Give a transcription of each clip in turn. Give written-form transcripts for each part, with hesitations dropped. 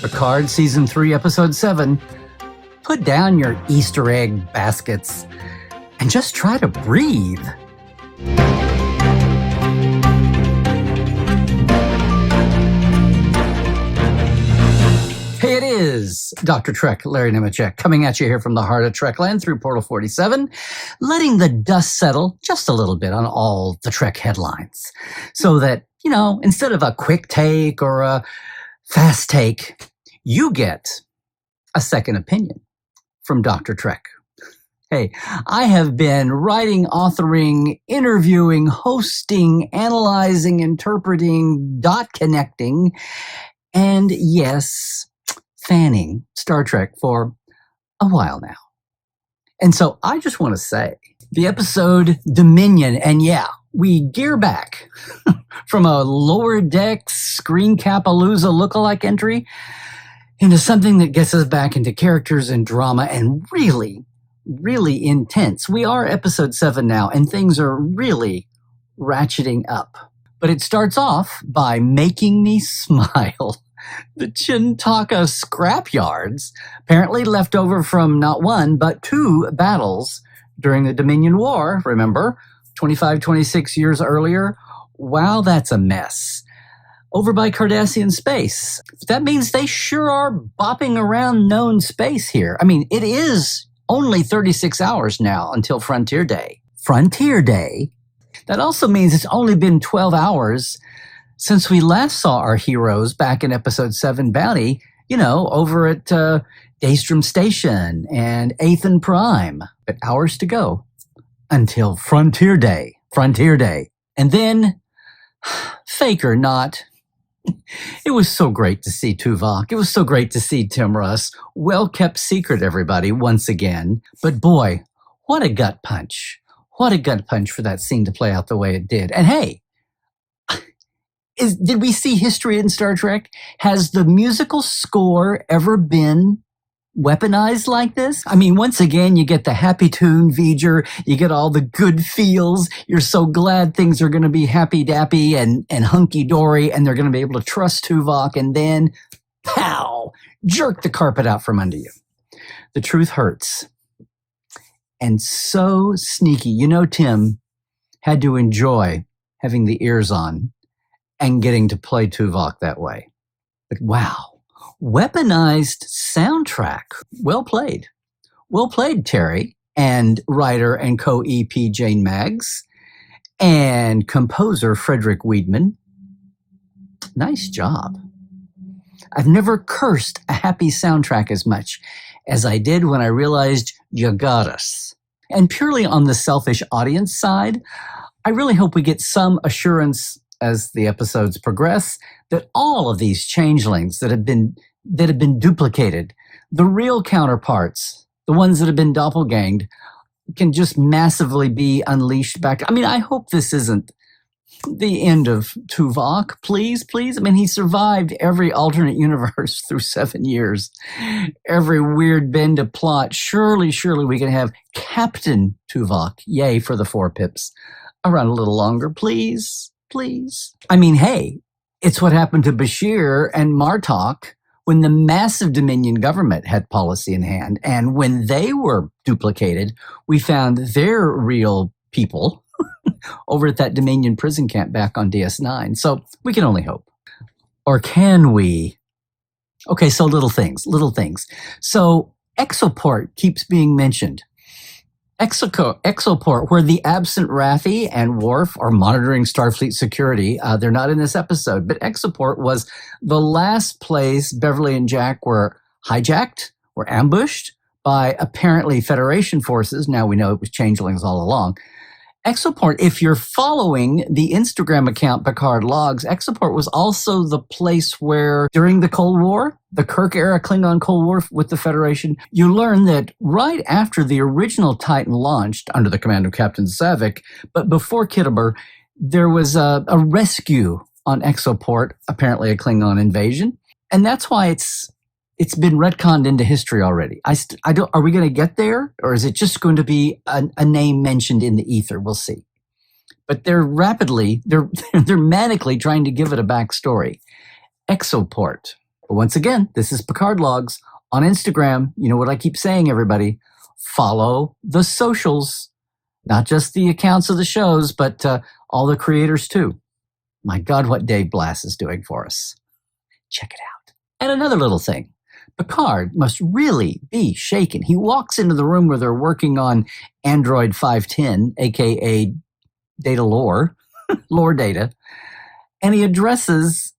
Picard Season 3, Episode 7. Put down your Easter egg baskets and just try to breathe. Hey, it is Dr. Trek, Larry Nemecek, coming at you here from the heart of Trekland through Portal 47, letting the dust settle just a little bit on all the Trek headlines so that, instead of a quick take or a fast take, you get a second opinion from Dr. Trek. Hey, I have been writing, authoring, interviewing, hosting, analyzing, interpreting, dot connecting, and yes, fanning Star Trek for a while now. And so I just want to say, the episode Dominion, and yeah, we gear back from a lower deck screen capalooza lookalike entry into something that gets us back into characters and drama and really, really intense. We are episode 7 now, and things are really ratcheting up. But it starts off by making me smile. The Chintaka scrapyards, apparently left over from not one, but 2 battles during the Dominion War, remember, 25, 26 years earlier. Wow, that's a mess. Over by Cardassian space. That means they sure are bopping around known space here. I mean, it is only 36 hours now until Frontier Day. Frontier Day. That also means it's only been 12 hours since we last saw our heroes back in Episode 7 Bounty, over at Daystrom Station and Athen Prime. But hours to go until Frontier Day. Frontier Day. And then, fake or not, it was so great to see Tuvok. It was so great to see Tim Russ. Well-kept secret, everybody, once again. But boy, what a gut punch. What a gut punch for that scene to play out the way it did. And hey, did we see history in Star Trek? Has the musical score ever been weaponized like this? I mean, once again, you get the happy tune, V'ger. You get all the good feels. You're so glad things are going to be happy-dappy and hunky-dory, and they're going to be able to trust Tuvok, and then, pow, jerk the carpet out from under you. The truth hurts. And so sneaky. Tim had to enjoy having the ears on and getting to play Tuvok that way. But wow. Weaponized soundtrack. Well played. Well played, Terry, and writer and co-EP Jane Maggs, and composer Frederick Wiedemann. Nice job. I've never cursed a happy soundtrack as much as I did when I realized you got us. And purely on the selfish audience side, I really hope we get some assurance as the episodes progress that all of these changelings that have been duplicated, the real counterparts, the ones that have been doppelganged, can just massively be unleashed back. I mean, I hope this isn't the end of Tuvok. Please, please. I mean, he survived every alternate universe through 7 years. Every weird bend of plot. Surely we can have Captain Tuvok, yay for the 4 pips, around a little longer, please. Please. I mean, hey, it's what happened to Bashir and Martok when the massive Dominion government had policy in hand. And when they were duplicated, we found their real people over at that Dominion prison camp back on DS9. So we can only hope. Or can we? Okay, so little things. So Exoport keeps being mentioned. Exoport, where the absent Raffi and Worf are monitoring Starfleet security. They're not in this episode, but Exoport was the last place Beverly and Jack were hijacked, were ambushed by apparently Federation forces. Now we know it was changelings all along. Exoport, if you're following the Instagram account Picard Logs, Exoport was also the place where, during the Cold War, the Kirk-era Klingon Cold War with the Federation, you learn that right after the original Titan launched under the command of Captain Savick, but before Kittimer, there was a rescue on Exoport, apparently a Klingon invasion. And that's why it's been retconned into history already. Are we going to get there? Or is it just going to be a name mentioned in the ether? We'll see. But they're manically trying to give it a backstory. Exoport. But once again, this is Picard Logs on Instagram. You know what I keep saying, everybody? Follow the socials, not just the accounts of the shows, but all the creators too. My God, what Dave Blass is doing for us. Check it out. And another little thing. Picard must really be shaken. He walks into the room where they're working on Android 510, aka Data Lore, Lore Data, and he addresses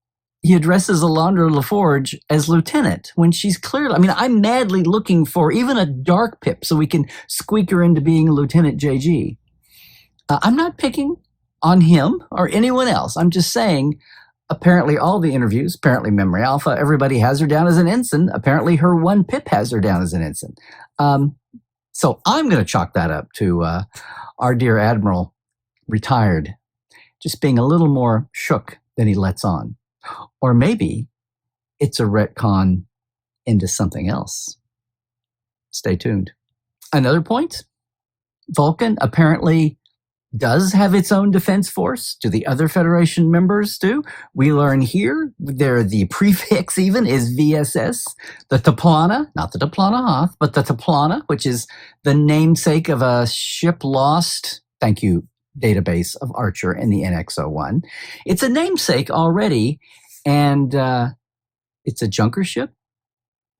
Alondra LaForge as lieutenant when she's clearly, I mean, I'm madly looking for even a dark pip so we can squeak her into being Lieutenant JG. I'm not picking on him or anyone else. I'm just saying, apparently all the interviews, apparently Memory Alpha, everybody has her down as an ensign. Apparently her one pip has her down as an ensign. So I'm going to chalk that up to our dear Admiral, retired, just being a little more shook than he lets on. Or maybe it's a retcon into something else. Stay tuned. Another point, Vulcan apparently does have its own defense force. Do the other Federation members do? We learn here, the prefix even is VSS, the Taplana, not the Taplana Hoth, but the Taplana, which is the namesake of a ship lost, thank you, database of Archer in the NX-01. It's a namesake already, and it's a junker ship.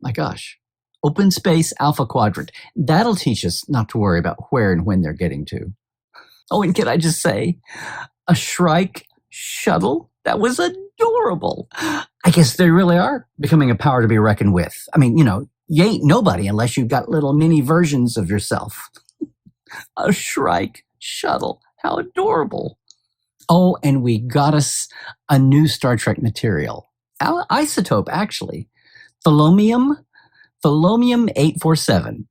My gosh. Open space Alpha Quadrant. That'll teach us not to worry about where and when they're getting to. Oh, and can I just say, a Shrike shuttle? That was adorable. I guess they really are becoming a power to be reckoned with. I mean, you ain't nobody unless you've got little mini versions of yourself. A Shrike shuttle. How adorable. Oh, and we got us a new Star Trek material. Isotope, actually. Thelonium 847,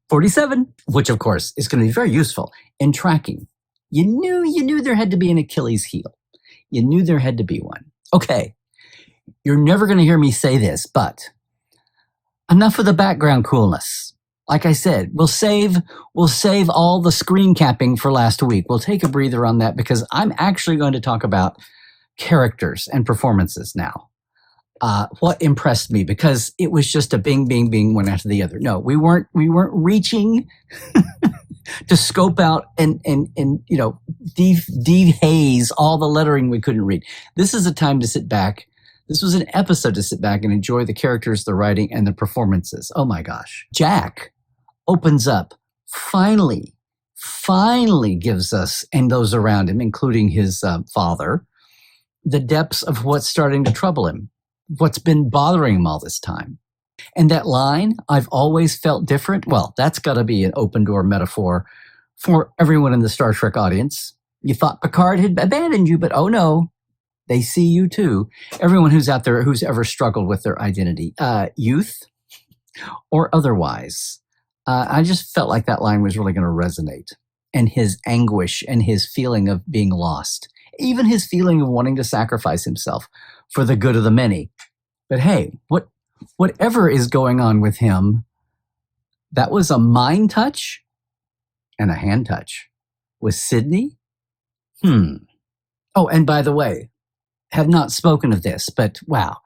which of course is going to be very useful in tracking. You knew there had to be an Achilles heel. You knew there had to be one. Okay, you're never going to hear me say this, but enough of the background coolness. Like I said, we'll save all the screen capping for last week. We'll take a breather on that because I'm actually going to talk about characters and performances now. What impressed me, because it was just a bing, bing, bing, one after the other. No, we weren't reaching to scope out and dehaze all the lettering we couldn't read. This is a time to sit back. This was an episode to sit back and enjoy the characters, the writing, and the performances. Oh my gosh. Jack opens up, finally gives us and those around him, including his father, the depths of what's starting to trouble him, what's been bothering him all this time. And that line, I've always felt different, well, that's got to be an open door metaphor for everyone in the Star Trek audience. You thought Picard had abandoned you, but oh no, they see you too. Everyone who's out there who's ever struggled with their identity, youth or otherwise. I just felt like that line was really going to resonate. And his anguish and his feeling of being lost. Even his feeling of wanting to sacrifice himself for the good of the many. But hey, whatever is going on with him, that was a mind touch and a hand touch. With Sydney? Oh, and by the way, have not spoken of this, but wow.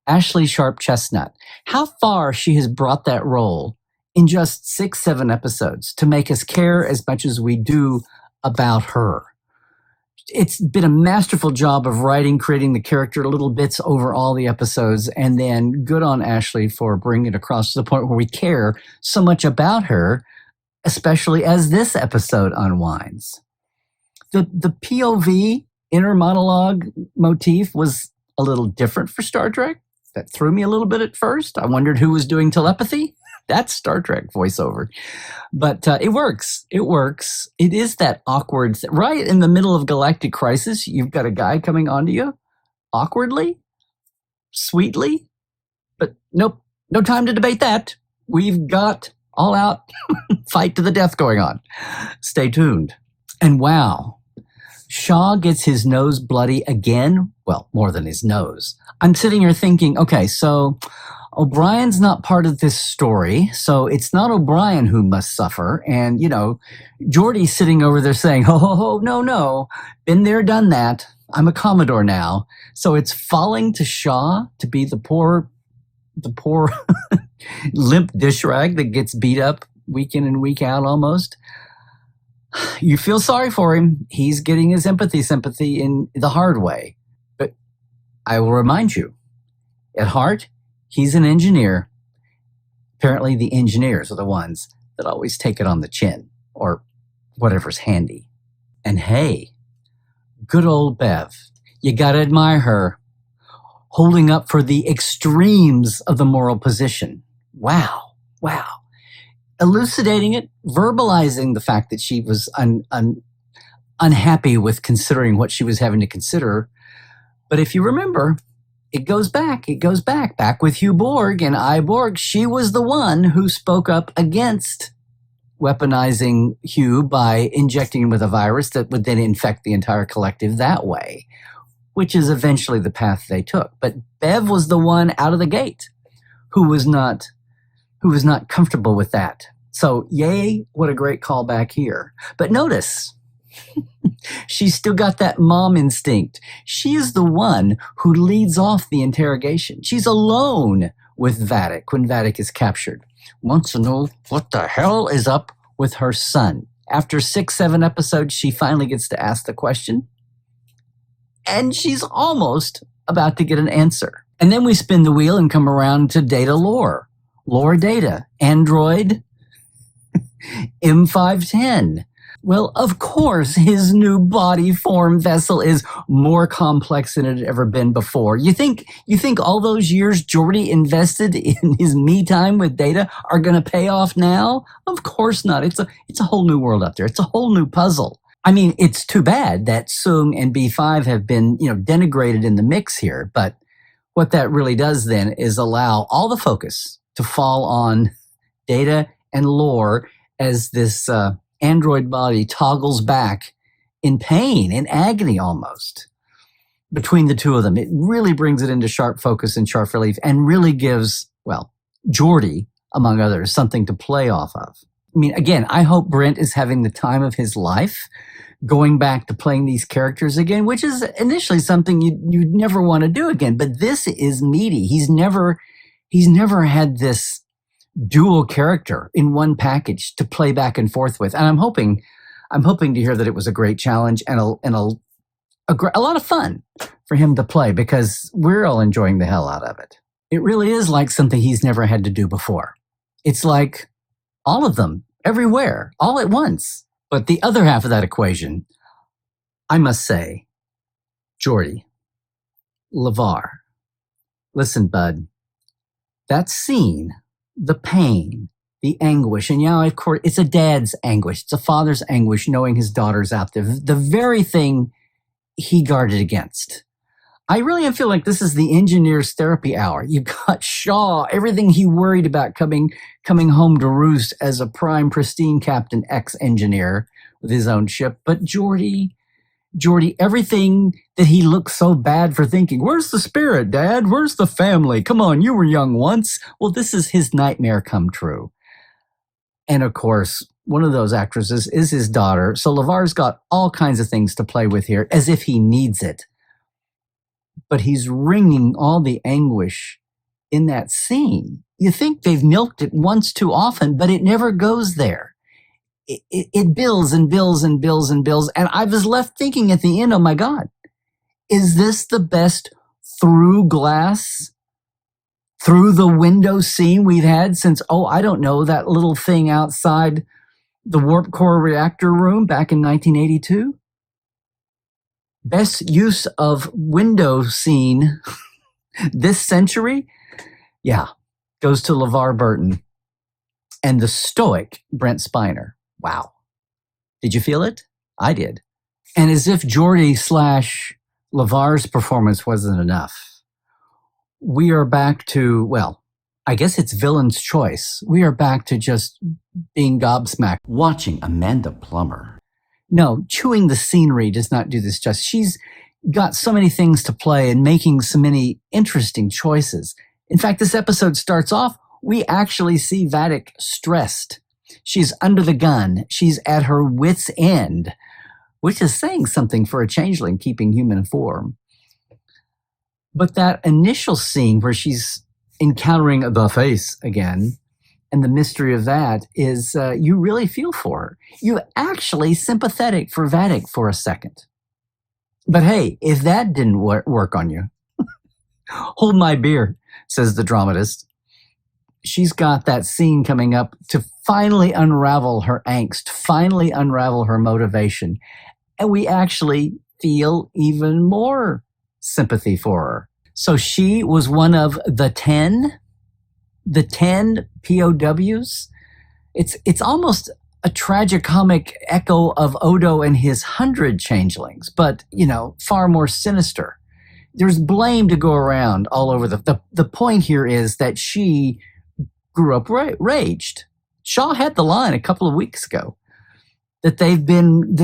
Ashley Sharp Chestnut. How far she has brought that role in just 6-7 episodes to make us care as much as we do about her. It's been a masterful job of writing, creating the character, little bits over all the episodes, and then good on Ashley for bringing it across to the point where we care so much about her, especially as this episode unwinds. The POV inner monologue motif was a little different for Star Trek. That threw me a little bit at first. I wondered who was doing telepathy. That's Star Trek voiceover. But it works. It works. It is that awkward, right in the middle of galactic crisis, you've got a guy coming onto you awkwardly, sweetly, but nope, no time to debate that. We've got all out fight to the death going on. Stay tuned. And wow, Shaw gets his nose bloody again. Well, more than his nose. I'm sitting here thinking, okay, so O'Brien's not part of this story, so it's not O'Brien who must suffer. And, Geordi's sitting over there saying, ho, no, been there, done that. I'm a Commodore now. So it's falling to Shaw to be the poor the poor limp dish rag that gets beat up week in and week out almost. You feel sorry for him. He's getting his sympathy in the hard way. But I will remind you, at heart, he's an engineer. Apparently the engineers are the ones that always take it on the chin, or whatever's handy. And hey, good old Bev. You gotta admire her, holding up for the extremes of the moral position. Wow. Elucidating it, verbalizing the fact that she was unhappy with considering what she was having to consider. But if you remember, it goes back with Hugh Borg and I Borg. She was the one who spoke up against weaponizing Hugh by injecting him with a virus that would then infect the entire collective that way, which is eventually the path they took. But Bev was the one out of the gate who was not comfortable with that. So, yay, what a great callback here. But notice, she's still got that mom instinct. She is the one who leads off the interrogation. She's alone with Vadic when Vadic is captured. Wants to know what the hell is up with her son. After 6-7 episodes, she finally gets to ask the question. And she's almost about to get an answer. And then we spin the wheel and come around to Data lore. Lore Data. Android M510. Well, of course, his new body form vessel is more complex than it had ever been before. You think all those years Geordi invested in his me time with Data are going to pay off now? Of course not. It's a whole new world up there. It's a whole new puzzle. I mean, it's too bad that Sung and B5 have been, denigrated in the mix here. But what that really does then is allow all the focus to fall on Data and lore as this android body toggles back in pain, in agony almost, between the two of them. It really brings it into sharp focus and sharp relief and really gives, Geordi, among others, something to play off of. I mean, again, I hope Brent is having the time of his life going back to playing these characters again, which is initially something you'd never want to do again. But this is meaty. He's never had this dual character in one package to play back and forth with. And I'm hoping to hear that it was a great challenge and a lot of fun for him to play, because we're all enjoying the hell out of it. It really is like something he's never had to do before. It's like all of them, everywhere, all at once. But the other half of that equation, I must say, Geordi, LeVar, listen, bud, that scene, the pain, the anguish, and of course, it's a dad's anguish. It's a father's anguish knowing his daughter's out there. The very thing he guarded against. I really feel like this is the engineer's therapy hour. You've got Shaw, everything he worried about coming home to roost as a prime, pristine Captain X engineer with his own ship. But Geordi, everything that he looked so bad for thinking, where's the spirit, Dad? Where's the family? Come on, you were young once. Well, this is his nightmare come true. And of course, one of those actresses is his daughter. So LeVar's got all kinds of things to play with here, as if he needs it. But he's wringing all the anguish in that scene. You think they've milked it once too often, but it never goes there. It builds and builds and builds and builds. And I was left thinking at the end, oh my God, is this the best through glass, through the window scene we've had since, I don't know, that little thing outside the warp core reactor room back in 1982? Best use of window scene this century? Yeah, goes to LeVar Burton and the stoic Brent Spiner. Wow. Did you feel it? I did. And as if Geordi / LeVar's performance wasn't enough, we are back to, I guess it's villain's choice. We are back to just being gobsmacked watching Amanda Plummer. No, chewing the scenery does not do this justice. She's got so many things to play and making so many interesting choices. In fact, this episode starts off, we actually see Vadic stressed. She's under the gun. She's at her wit's end, which is saying something for a changeling keeping human form. But that initial scene where she's encountering the face again. And the mystery of that is you really feel for her. You're actually sympathetic for Vatic for a second. But hey, if that didn't work on you, hold my beer, says the dramatist. She's got that scene coming up to finally unravel her angst, finally unravel her motivation. And we actually feel even more sympathy for her. So she was one of the 10 POWs. It's almost a tragicomic echo of Odo and his 100 changelings, but, far more sinister. There's blame to go around all over. The point here is that she grew up raged. Shaw had the line a couple of weeks ago that they've been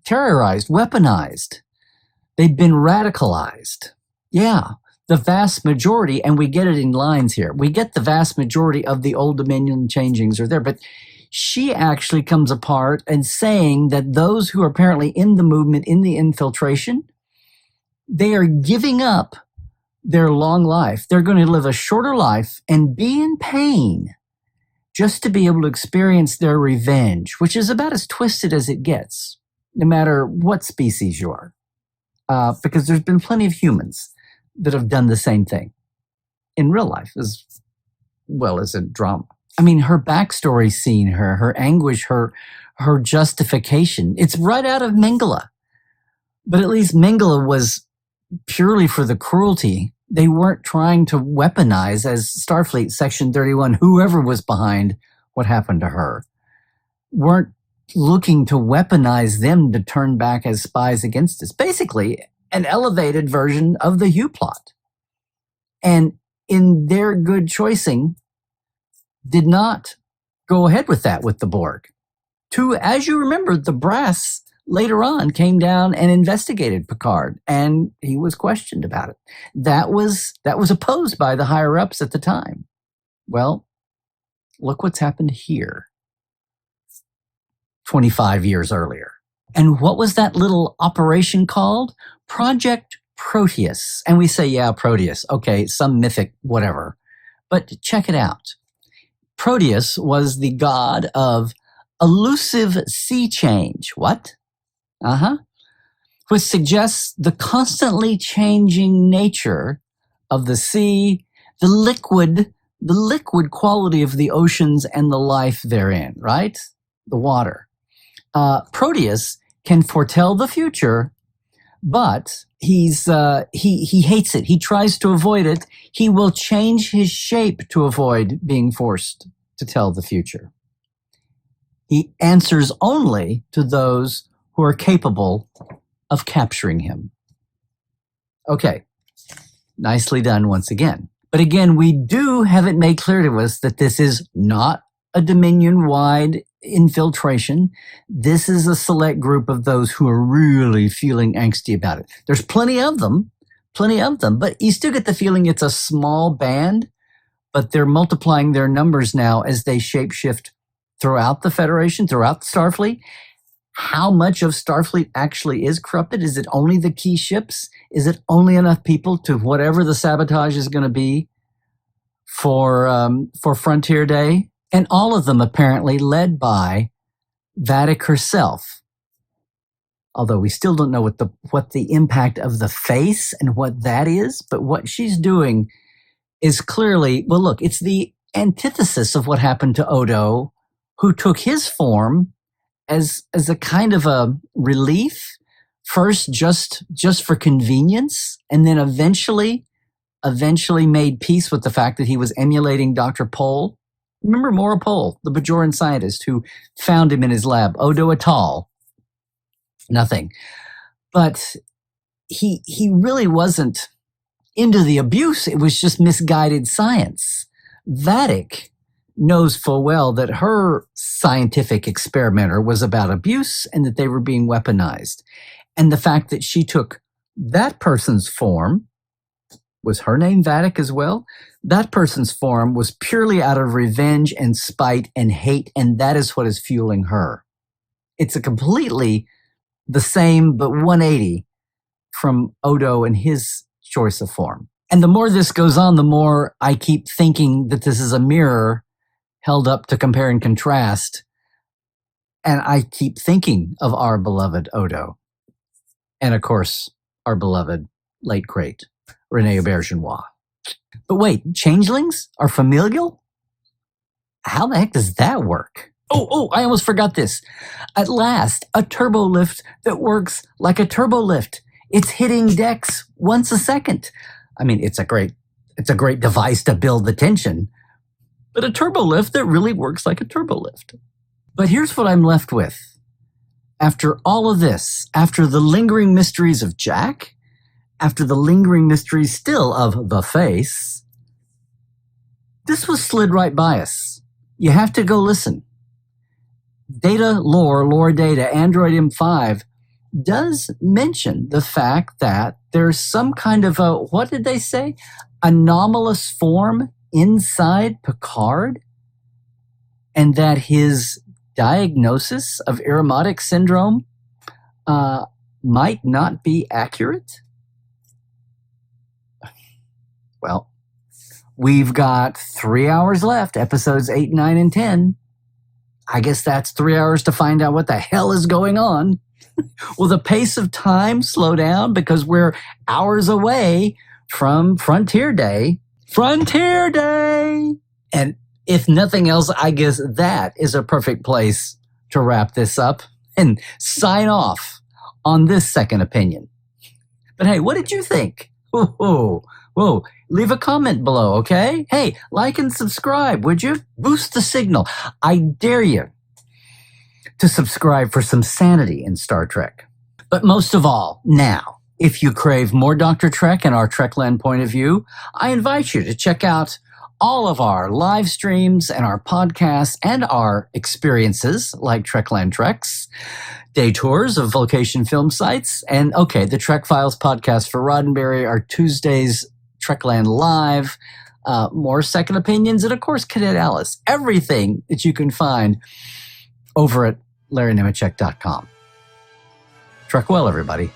terrorized, weaponized. They've been radicalized. Yeah, the vast majority, and we get it in lines here. We get the vast majority of the Old Dominion changelings are there, but she actually comes apart and saying that those who are apparently in the movement, in the infiltration, they are giving up their long life. They're going to live a shorter life and be in pain just to be able to experience their revenge, which is about as twisted as it gets, no matter what species you are. Because there's been plenty of humans that have done the same thing in real life as well as in drama. I mean, her backstory scene, her anguish, her justification, it's right out of Mengele. But at least Mengele was purely for the cruelty. They weren't trying to weaponize, as Starfleet Section 31, whoever was behind what happened to her, weren't looking to weaponize them to turn back as spies against us. Basically, an elevated version of the Hugh plot. And in their good choicing, did not go ahead with that with the Borg. As you remember, the brass later on came down and investigated Picard, and he was questioned about it. That was opposed by the higher-ups at the time. Well, look what's happened here 25 years earlier. And what was that little operation called? Project Proteus. And we say, yeah, Proteus. Okay, some mythic whatever. But check it out. Proteus was the god of elusive sea change. What? Which suggests the constantly changing nature of the sea, the liquid quality of the oceans and the life therein, right? The water. Proteus can foretell the future, but he hates it. He tries to avoid it. He will change his shape to avoid being forced to tell the future. He answers only to those who are capable of capturing him. Okay, nicely done once again. But again, we do have it made clear to us that this is not a Dominion-wide infiltration. This is a select group of those who are really feeling angsty about it. There's plenty of them, but you still get the feeling it's a small band, but they're multiplying their numbers now as they shapeshift throughout the Federation, throughout Starfleet. How much of Starfleet actually is corrupted? Is it only the key ships? Is it only enough people to whatever the sabotage is going to be for Frontier Day? And all of them apparently led by Vatic herself. Although we still don't know what the impact of the face and what that is, but what she's doing is clearly, well, look, it's the antithesis of what happened to Odo, who took his form as a kind of a relief, first just for convenience, and then eventually made peace with the fact that he was emulating Dr. Pohl. Remember Maura Pohl, the Bajoran scientist who found him in his lab, Odo et al. Nothing. But he really wasn't into the abuse. It was just misguided science. Vatic knows full well that her scientific experimenter was about abuse and that they were being weaponized. And the fact that she took that person's form, was her name Vatic as well? That person's form was purely out of revenge and spite and hate, and that is what is fueling her. It's a completely the same, but 180 from Odo and his choice of form. And the more this goes on, the more I keep thinking that this is a mirror held up to compare and contrast. And I keep thinking of our beloved Odo. And of course, our beloved late great Rene Aubergenois. But wait, changelings are familial? How the heck does that work? Oh, I almost forgot this. At last, a turbo lift that works like a turbo lift. It's hitting decks once a second. I mean, it's a great device to build the tension, but a turbo lift that really works like a turbo lift. But here's what I'm left with. After all of this, after the lingering mysteries of Jack, after the lingering mysteries still of the face, this was slid right by us. You have to go listen. Lore Data, Android M5 does mention the fact that there's some kind of a, what did they say? Anomalous form inside Picard, and that his diagnosis of Irumodic syndrome might not be accurate. Well, we've got 3 hours left, episodes 8, 9, and 10. I guess that's 3 hours to find out what the hell is going on. Will the pace of time slow down because we're hours away from Frontier Day? Frontier Day! And if nothing else, I guess that is a perfect place to wrap this up and sign off on this second opinion. But hey, what did you think? Whoa. Leave a comment below, okay? Hey, like and subscribe, would you? Boost the signal. I dare you to subscribe for some sanity in Star Trek. But most of all, now, if you crave more Dr. Trek and our Trekland point of view, I invite you to check out all of our live streams and our podcasts and our experiences like Trekland Treks, day tours of Vocation film sites, and the Trek Files podcast for Roddenberry, our Tuesdays Trekland Live, more second opinions, and of course, Cadet Alice. Everything that you can find over at LarryNemecek.com. Trek well, everybody.